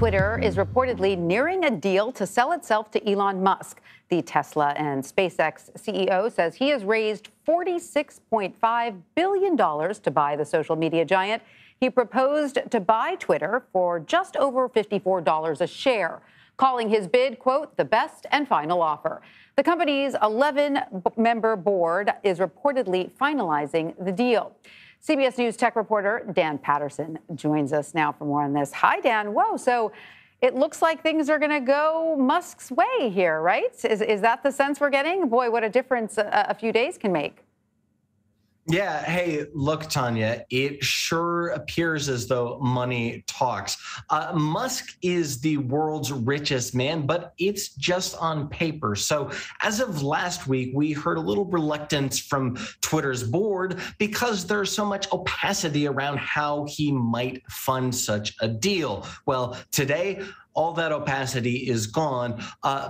Twitter is reportedly nearing a deal to sell itself to Elon Musk. The Tesla and SpaceX CEO says he has raised $46.5 billion to buy the social media giant. He proposed to buy Twitter for just over $54 a share, calling his bid, quote, the best and final offer. The company's 11-member board is reportedly finalizing the deal. CBS News tech reporter Dan Patterson joins us now for more on this. Hi, Dan. Whoa. So it looks like things are going to go Musk's way here, right? Is that the sense we're getting? Boy, what a difference a few days can make. Yeah. Hey, look, Tanya, it sure appears as though money talks. Musk is the world's richest man, but it's just on paper. So as of last week, we heard a little reluctance from Twitter's board because there's so much opacity around how he might fund such a deal. Well, today, all that opacity is gone.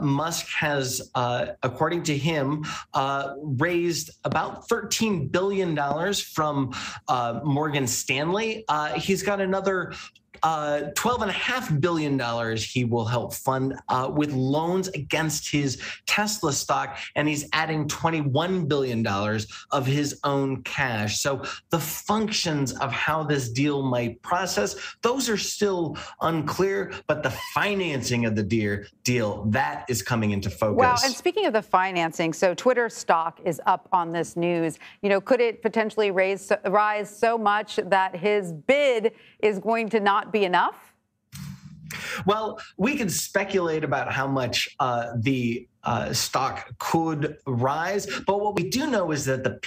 Musk has, according to him, raised about $13 billion from Morgan Stanley. He's got another $12.5 billion he will help fund with loans against his Tesla stock, and he's adding $21 billion of his own cash. So the functions of how this deal might process, those are still unclear, but the financing of the deal, that is coming into focus. Wow, and speaking of the financing, so Twitter stock is up on this news. You know, could it potentially rise so much that his bid is going to not be enough? Well, we can speculate about how much the stock could rise, but what we do know is that the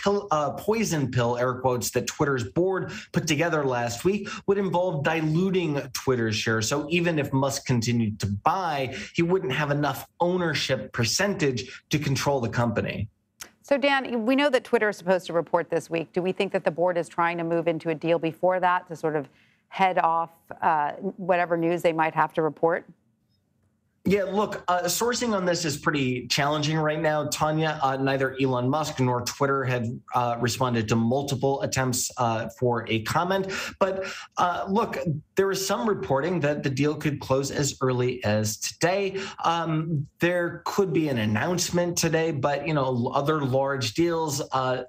poison pill, air quotes, that Twitter's board put together last week would involve diluting Twitter's share. So even if Musk continued to buy, he wouldn't have enough ownership percentage to control the company. So, Dan, we know that Twitter is supposed to report this week. Do we think that the board is trying to move into a deal before that to sort of head off whatever news they might have to report? Yeah, look, sourcing on this is pretty challenging right now, Tanya. Neither Elon Musk nor Twitter had responded to multiple attempts for a comment. But look, there is some reporting that the deal could close as early as today. There could be an announcement today, but, you know, other large deals,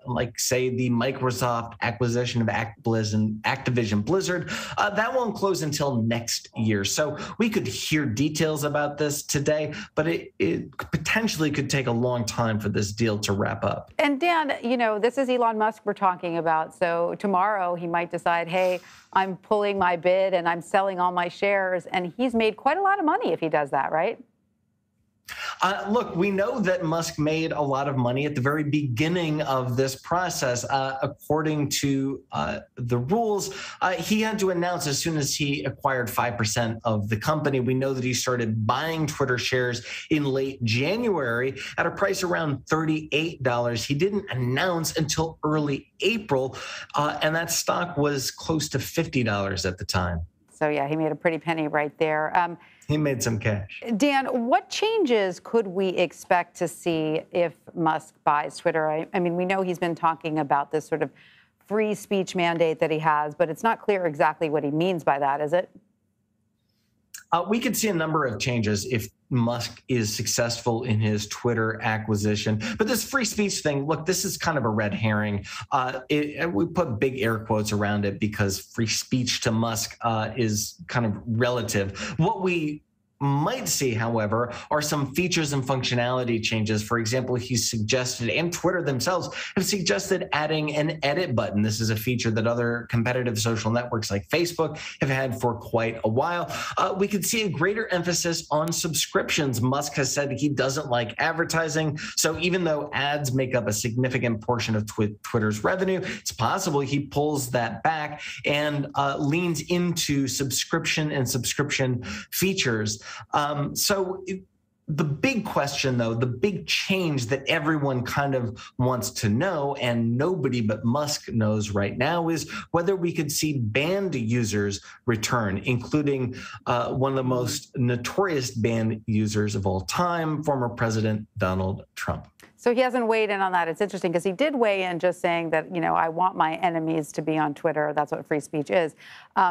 like, say, the Microsoft acquisition of Activision Blizzard, that won't close until next year. So we could hear details about this today, but it potentially could take a long time for this deal to wrap up. And Dan, you know, this is Elon Musk we're talking about. So tomorrow he might decide, hey, I'm pulling my bid and I'm selling all my shares. And he's made quite a lot of money if he does that, right? Look, we know that Musk made a lot of money at the very beginning of this process. According to the rules, he had to announce as soon as he acquired 5% of the company. We know that he started buying Twitter shares in late January at a price around $38. He didn't announce until early April, and that stock was close to $50 at the time. So, yeah, he made a pretty penny right there. He made some cash. Dan, what changes could we expect to see if Musk buys Twitter? I mean, we know he's been talking about this sort of free speech mandate that he has, but it's not clear exactly what he means by that, is it? We could see a number of changes if Musk is successful in his Twitter acquisition. But this free speech thing, look, this is kind of a red herring. We put big air quotes around it because free speech to Musk is kind of relative. What we might see, however, are some features and functionality changes. For example, he's suggested, and Twitter themselves have suggested, adding an edit button. This is a feature that other competitive social networks like Facebook have had for quite a while. We could see a greater emphasis on subscriptions. Musk has said he doesn't like advertising. So even though ads make up a significant portion of Twitter's revenue, it's possible he pulls that back and leans into subscription and subscription features. The big question, though, the big change that everyone kind of wants to know, and nobody but Musk knows right now, is whether we could see banned users return, including one of the most notorious banned users of all time, former President Donald Trump. So he hasn't weighed in on that. It's interesting because he did weigh in just saying that, you know, I want my enemies to be on Twitter. That's what free speech is.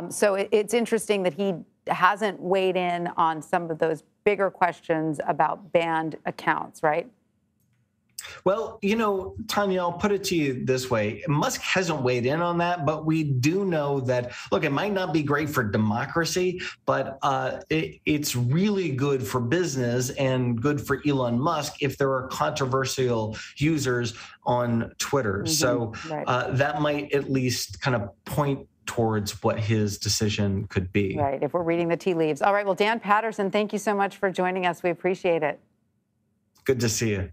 So it's interesting that he hasn't weighed in on some of those bigger questions about banned accounts, right? Well, Tanya, I'll put it to you this way. Musk hasn't weighed in on that, but we do know that, look, it might not be great for democracy, but it's really good for business and good for Elon Musk if there are controversial users on Twitter. So that might at least kind of point towards what his decision could be. Right, if we're reading the tea leaves. All right, well, Dan Patterson, thank you so much for joining us. We appreciate it. Good to see you.